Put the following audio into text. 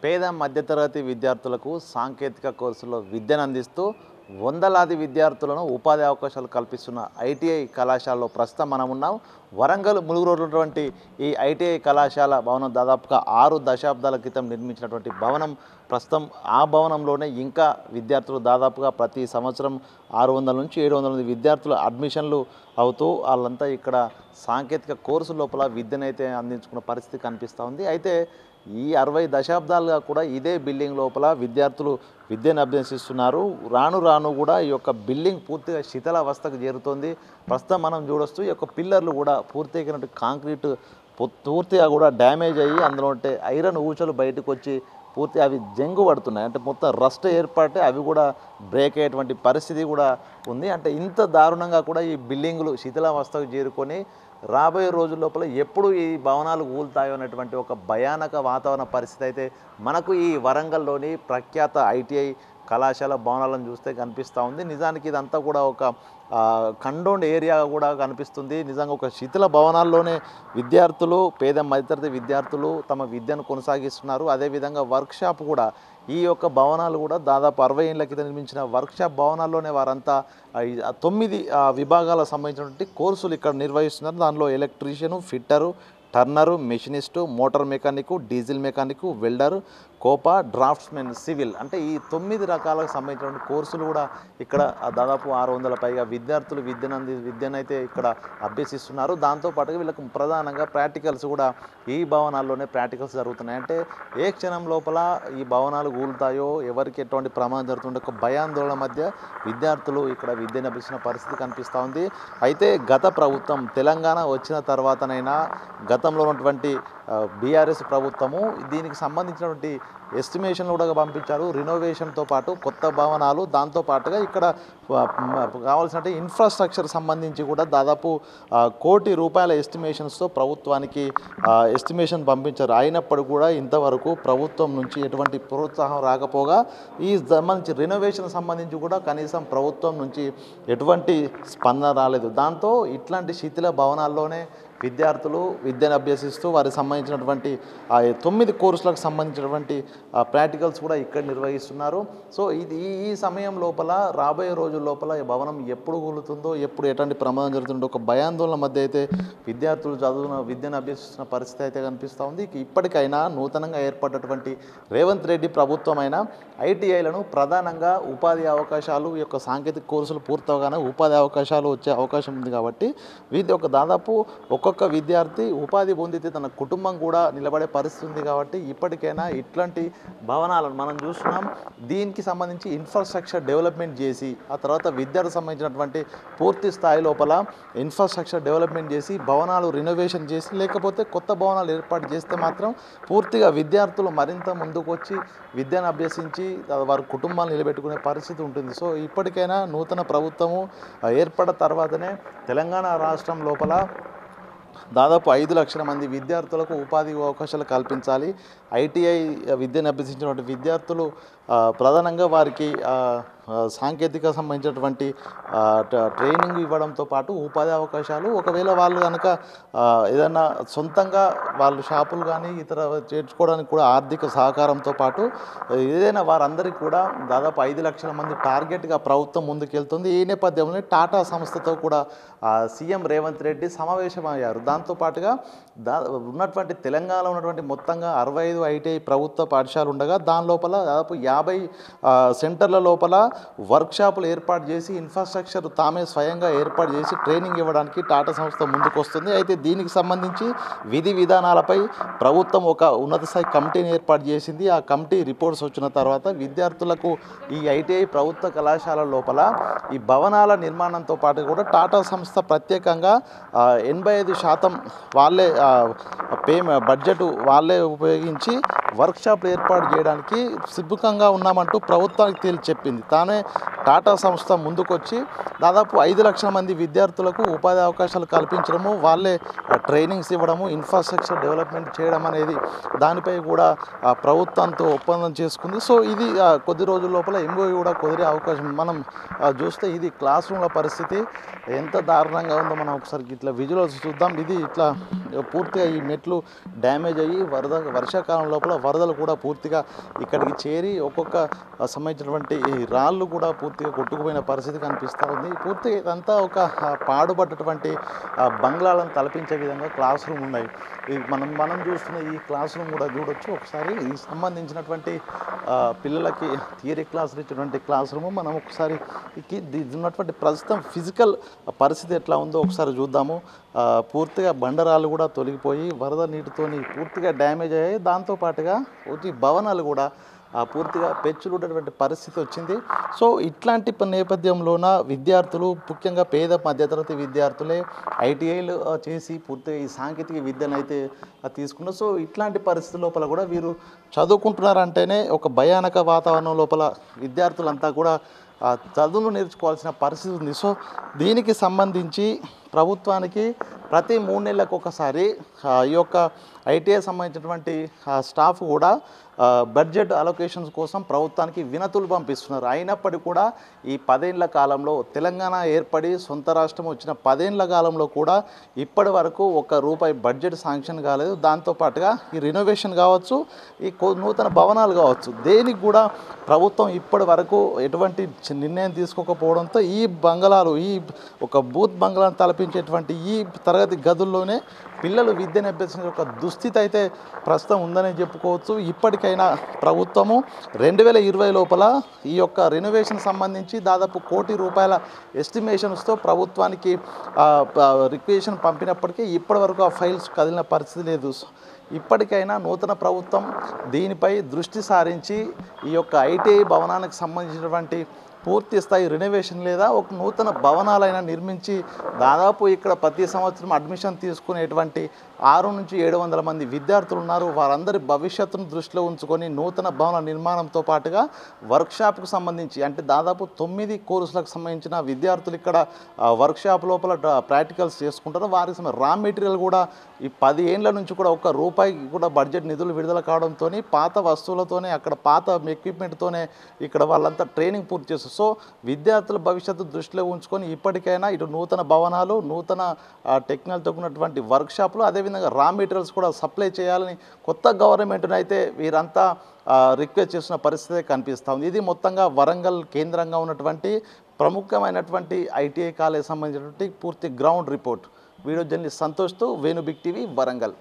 పేద మధ్యతరగతి విద్యార్థులకు సాంకేతిక కోర్సుల్లో విద్యను అందిస్తూ వందలాది విద్యార్థులను ఉపాధి అవకాశాలు కల్పిస్తున్న ఐటీఐ కళాశాలలో ప్రస్తుతం మనం ఉన్నాం. వరంగల్ ములుగురోడ్లటువంటి ఈ ఐటీఐ కళాశాల భవనం దాదాపుగా 6 దశాబ్దాల క్రితం నిర్మించినటువంటి భవనం. ప్రస్తుతం ఆ భవనంలోనే ఇంకా విద్యార్థులు దాదాపుగా ప్రతి సంవత్సరం 600 నుంచి 700 మంది విద్యార్థులు అడ్మిషన్లు అవుతూ వాళ్ళంతా ఇక్కడ సాంకేతిక కోర్సు లోపల విద్యనైతే అందించుకున్న పరిస్థితి కనిపిస్తూ ఉంది. అయితే ఈ 60 దశాబ్దాలుగా కూడా ఇదే బిల్డింగ్ లోపల విద్యార్థులు విద్యను అభ్యసిస్తున్నారు. రాను రాను కూడా ఈ యొక్క బిల్డింగ్ పూర్తిగా శిథిలావస్థకు చేరుతోంది. ప్రస్తుతం మనం చూడొచ్చు ఈ యొక్క పిల్లర్లు కూడా పూర్తిగా కాంక్రీట్ పూర్తిగా కూడా డ్యామేజ్ అయ్యి అందులో ఉంటే ఐరన్ ఊచలు బయటకు వచ్చి పూర్తి అవి జంగు పడుతున్నాయి. అంటే మొత్తం రస్ట్ ఏర్పడితే అవి కూడా బ్రేక్ అయ్యేటువంటి పరిస్థితి కూడా ఉంది. అంటే ఇంత దారుణంగా కూడా ఈ బిల్డింగులు శిథిలావస్థకు చేరుకొని రాబోయే రోజుల లోపల ఎప్పుడు ఈ భవనాలు కూలుతాయో అనేటువంటి ఒక భయానక వాతావరణ పరిస్థితి అయితే మనకు ఈ వరంగల్లోని ప్రఖ్యాత ఐటీఐ కళాశాల భవనాలను చూస్తే కనిపిస్తూ ఉంది. నిజానికి ఇదంతా కూడా ఒక కండోన్డ్ ఏరియా కూడా కనిపిస్తుంది. నిజంగా ఒక శిథిల భవనాల్లోనే విద్యార్థులు, పేద మధ్యతరగతి విద్యార్థులు తమ విద్యను కొనసాగిస్తున్నారు. అదేవిధంగా వర్క్షాప్ కూడా ఈ యొక్క భవనాలు కూడా దాదాపు 60 ఏళ్ల కింద నిర్మించిన వర్క్షాప్ భవనాల్లోనే వారంతా 9 విభాగాలకు సంబంధించినటువంటి కోర్సులు ఇక్కడ నిర్వహిస్తున్నారు. దానిలో electrician, fitter, turner, machinist, motor mechanic, diesel mechanic, welder, COPA, draftsmen, civil అంటే ఈ 9 రకాలకు సంబంధించిన కోర్సులు కూడా ఇక్కడ దాదాపు 600 పైగా విద్యార్థులు విద్యనైతే ఇక్కడ అభ్యసిస్తున్నారు. దాంతోపాటుగా వీళ్ళకు ప్రధానంగా ప్రాక్టికల్స్ కూడా ఈ భవనాల్లోనే ప్రాక్టికల్స్ జరుగుతున్నాయి. అంటే ఏ క్షణం లోపల ఈ భవనాలు కూలుతాయో, ఎవరికి ఎటువంటి ప్రమాదం జరుగుతుండే ఒక భయాందోళన మధ్య విద్యార్థులు ఇక్కడ విద్యను అభ్యసిస్తున్న పరిస్థితి కనిపిస్తూ ఉంది. అయితే గత ప్రభుత్వం తెలంగాణ వచ్చిన తర్వాతనైనా గతంలో ఉన్నటువంటి బీఆర్ఎస్ ప్రభుత్వము దీనికి సంబంధించినటువంటి ఎస్టిమేషన్లు కూడా పంపించారు. రినోవేషన్తో పాటు కొత్త భవనాలు, దాంతోపాటుగా ఇక్కడ కావాల్సిన ఇన్ఫ్రాస్ట్రక్చర్ సంబంధించి కూడా దాదాపు ₹1 కోటి ఎస్టిమేషన్స్తో ప్రభుత్వానికి ఎస్టిమేషన్ పంపించారు. అయినప్పటికీ కూడా ఇంతవరకు ప్రభుత్వం నుంచి ఎటువంటి ప్రోత్సాహం రాకపోగా ఈ సంబంధించి రినోవేషన్ సంబంధించి కూడా కనీసం ప్రభుత్వం నుంచి ఎటువంటి స్పందన రాలేదు. దాంతో ఇట్లాంటి శిథిల భవనాల్లోనే విద్యార్థులు విద్యను అభ్యసిస్తూ వారికి సంబంధించినటువంటి 9 కోర్సులకు సంబంధించినటువంటి ప్రాక్టికల్స్ కూడా ఇక్కడ నిర్వహిస్తున్నారు. సో ఈ సమయం లోపల రాబోయే రోజుల లోపల ఈ భవనం ఎప్పుడు కూలుతుందో, ఎప్పుడు ఎటువంటి ప్రమాదం జరుగుతుందో ఒక భయాందోళన మధ్య అయితే విద్యార్థులు విద్యను అభ్యసిస్తున్న పరిస్థితి అయితే కనిపిస్తూ ఉంది. ఇప్పటికైనా నూతనంగా ఏర్పడినటువంటి రేవంత్ రెడ్డి ప్రభుత్వమైన ఐటీఐలను ప్రధానంగా ఉపాధి అవకాశాలు, ఈ యొక్క సాంకేతిక కోర్సులు పూర్తవగానే ఉపాధి అవకాశాలు వచ్చే అవకాశం ఉంది. కాబట్టి వీటి ఒక దాదాపు ఒక్కొక్క విద్యార్థి ఉపాధి పొందితే తన కుటుంబం కూడా నిలబడే పరిస్థితి ఉంది. కాబట్టి ఇప్పటికైనా ఇట్లాంటి భవనాలను మనం చూస్తున్నాం. దీనికి సంబంధించి ఇన్ఫ్రాస్ట్రక్చర్ డెవలప్మెంట్ చేసి ఆ తర్వాత విద్యార్థి సంబంధించినటువంటి పూర్తి స్థాయి లోపల ఇన్ఫ్రాస్ట్రక్చర్ డెవలప్మెంట్ చేసి భవనాలు రినోవేషన్ చేసి లేకపోతే కొత్త భవనాలు ఏర్పాటు చేస్తే మాత్రం పూర్తిగా విద్యార్థులు మరింత ముందుకు వచ్చి విద్యను అభ్యసించి వారి కుటుంబాలు నిలబెట్టుకునే పరిస్థితి ఉంటుంది. సో ఇప్పటికైనా నూతన ప్రభుత్వము ఏర్పడిన తర్వాతనే తెలంగాణ రాష్ట్రం లోపల దాదాపు 5 లక్షల మంది విద్యార్థులకు ఉపాధి అవకాశాలు కల్పించాలి. ఐటీఐ విద్యను అభ్యసించినటువంటి విద్యార్థులు ప్రధానంగా వారికి సాంకేతిక సంబంధించినటువంటి ట్రైనింగ్ ఇవ్వడంతో పాటు ఉపాధి అవకాశాలు, ఒకవేళ వాళ్ళు కనుక ఏదైనా సొంతంగా వాళ్ళు షాపులు కానీ ఇతర చేర్చుకోవడానికి కూడా ఆర్థిక సహకారంతో పాటు ఏదైనా వారందరికీ కూడా దాదాపు 5 లక్షల మంది టార్గెట్గా ప్రభుత్వం ముందుకెళ్తుంది. ఈ నేపథ్యంలో టాటా సంస్థతో కూడా సీఎం రేవంత్ రెడ్డి సమావేశమయ్యారు. దాంతోపాటుగా ఉన్నటువంటి తెలంగాణలో ఉన్నటువంటి మొత్తంగా 65 ఐటీఐ ప్రభుత్వ పాఠశాలలు ఉండగా దాని లోపల దాదాపు 50 సెంటర్ల లోపల వర్క్షాపులు ఏర్పాటు చేసి ఇన్ఫ్రాస్ట్రక్చర్ తామే స్వయంగా ఏర్పాటు చేసి ట్రైనింగ్ ఇవ్వడానికి టాటా సంస్థ ముందుకు వస్తుంది. అయితే దీనికి సంబంధించి విధి విధానాలపై ప్రభుత్వం ఒక ఉన్నత స్థాయి కమిటీని ఏర్పాటు చేసింది. ఆ కమిటీ రిపోర్ట్స్ వచ్చిన తర్వాత విద్యార్థులకు ఈ ఐటీఐ ప్రభుత్వ కళాశాల లోపల ఈ భవనాల నిర్మాణంతో పాటు కూడా టాటా సంస్థ ప్రత్యేకంగా 85% వాళ్ళే బడ్జెట్ వాళ్ళే ఉపయోగించి వర్క్షాప్లు ఏర్పాటు చేయడానికి సిద్ధంగా ఉన్నామంటూ ప్రభుత్వానికి చెప్పింది. తానే టాటా సంస్థ ముందుకొచ్చి దాదాపు 5 లక్షల మంది విద్యార్థులకు ఉపాధి అవకాశాలు కల్పించడము, వాళ్ళే ట్రైనింగ్స్ ఇవ్వడము, ఇన్ఫ్రాస్ట్రక్చర్ డెవలప్మెంట్ చేయడం అనేది దానిపై కూడా ప్రభుత్వంతో ఒప్పందం చేసుకుంది. సో ఇది కొద్ది రోజుల లోపల ఎంఓయూ కూడా కుదిరే అవకాశం. మనం చూస్తే ఇది క్లాస్ రూమ్ల పరిస్థితి ఎంత దారుణంగా ఉందో మనం ఒకసారి ఇట్లా విజువల్స్ చూద్దాం. ఇది ఇట్లా పూర్తిగా ఈ మెట్లు డ్యామేజ్ అయ్యి వర్షాకాలం లోపల వరదలు కూడా పూర్తిగా ఇక్కడికి చేరి ఒక్కొక్క సంబంధించినటువంటి ఈ రాళ్ళు కూడా పూర్తిగా కొట్టుకుపోయిన పరిస్థితి కనిపిస్తూ ఉంది. పూర్తిగా ఇదంతా ఒక పాడుపడ్డటువంటి బంగ్లాలను తలపించే విధంగా క్లాస్ రూమ్ ఉన్నాయి. మనం చూస్తున్న ఈ క్లాస్ రూమ్ కూడా చూడొచ్చు ఒకసారి. ఈ సంబంధించినటువంటి పిల్లలకి థియరీ క్లాసులు ఇచ్చినటువంటి క్లాస్ రూమ్ మనం ఒకసారి ఉన్నటువంటి ప్రస్తుతం ఫిజికల్ పరిస్థితి ఎట్లా ఉందో ఒకసారి చూద్దాము. పూర్తిగా బండరాలు కూడా తొలగిపోయి వరద నీటితోని పూర్తిగా డ్యామేజ్ అయ్యాయి. దాంతోపాటుగా ఈ భవనాలు కూడా పూర్తిగా పెచ్చులున్నటువంటి పరిస్థితి వచ్చింది. సో ఇట్లాంటి నేపథ్యంలోన విద్యార్థులు ముఖ్యంగా పేద మధ్యతరగతి విద్యార్థులే ఐటీఐలు చేసి పూర్తిగా ఈ సాంకేతిక విద్యను అయితే తీసుకున్నారు. సో ఇట్లాంటి పరిస్థితుల లోపల కూడా వీరు చదువుకుంటున్నారంటేనే ఒక భయానక వాతావరణం లోపల విద్యార్థులంతా కూడా చదువును నేర్చుకోవాల్సిన పరిస్థితి ఉంది. సో దీనికి సంబంధించి ప్రభుత్వానికి ప్రతి 3 నెలలకు ఒకసారి ఈ యొక్క ఐటీఐ సంబంధించినటువంటి స్టాఫ్ కూడా బడ్జెట్ అలొకేషన్స్ కోసం ప్రభుత్వానికి వినతులు పంపిస్తున్నారు. అయినప్పటికీ కూడా ఈ 10 ఏళ్ల కాలంలో తెలంగాణ ఏర్పడి సొంత రాష్ట్రం వచ్చిన 10 ఏళ్ల కాలంలో కూడా ఇప్పటి వరకు ₹1 బడ్జెట్ శాంక్షన్ కాలేదు. దాంతోపాటుగా ఈ రినోవేషన్ కావచ్చు, ఈ నూతన భవనాలు కావచ్చు, దేనికి కూడా ప్రభుత్వం ఇప్పటి వరకు ఎటువంటి నిర్ణయం తీసుకోకపోవడంతో ఈ బంగళాలు, ఈ ఒక బూత్ బంగళాను తలపించేటువంటి ఈ తరగతి గదుల్లోనే పిల్లలు విద్యను అభ్యసించే ఒక దుస్థితి అయితే ప్రస్తుతం ఉందని చెప్పుకోవచ్చు. ఇప్పటికైనా ప్రభుత్వము 2020 లోపల ఈ యొక్క రెనోవేషన్ సంబంధించి దాదాపు ₹1 ఎస్టిమేషన్స్తో ప్రభుత్వానికి రిక్వెషన్ పంపినప్పటికీ ఇప్పటి వరకు ఆ ఫైల్స్ కదిలిన పరిస్థితి లేదు. ఇప్పటికైనా నూతన ప్రభుత్వం దీనిపై దృష్టి సారించి ఈ యొక్క ఐటీఐ భవనానికి సంబంధించినటువంటి పూర్తి స్థాయి రెనోవేషన్ లేదా ఒక నూతన భవనాలైనా నిర్మించి దాదాపు ఇక్కడ ప్రతి సంవత్సరం అడ్మిషన్ తీసుకునేటువంటి 600 నుంచి 700 మంది విద్యార్థులు ఉన్నారు. వారందరి భవిష్యత్తును దృష్టిలో ఉంచుకొని నూతన భవన నిర్మాణంతో పాటుగా వర్క్షాప్కు సంబంధించి అంటే దాదాపు 9 కోర్సులకు సంబంధించిన విద్యార్థులు ఇక్కడ వర్క్షాప్ లోపల ప్రాక్టికల్స్ చేసుకుంటారు. వారికి రా మెటీరియల్ కూడా ఈ 10 ఏళ్ల నుంచి కూడా ₹1 కూడా బడ్జెట్ నిధులు విడుదల కావడంతో పాత వస్తువులతోనే అక్కడ పాత ఎక్విప్మెంట్తోనే ఇక్కడ వాళ్ళంతా ట్రైనింగ్ పూర్తి చేస్తారు. సో విద్యార్థుల భవిష్యత్తు దృష్టిలో ఉంచుకొని ఇప్పటికైనా ఇటు నూతన భవనాలు, నూతన టెక్నాలజీతో ఉన్నటువంటి వర్క్షాప్లు, అదేవిధంగా రా మెటీరియల్స్ కూడా సప్లై చేయాలని కొత్త గవర్నమెంట్ను అయితే వీరంతా రిక్వెస్ట్ చేస్తున్న పరిస్థితి కనిపిస్తూ ఉంది. ఇది మొత్తంగా వరంగల్ కేంద్రంగా ఉన్నటువంటి ప్రముఖమైనటువంటి ఐటీఐ కాలేజ్ సంబంధించినటువంటి పూర్తి గ్రౌండ్ రిపోర్ట్. వీడియో జర్నలిస్ట్ సంతోష్తో వేణు బిగ్ టీవీ వరంగల్.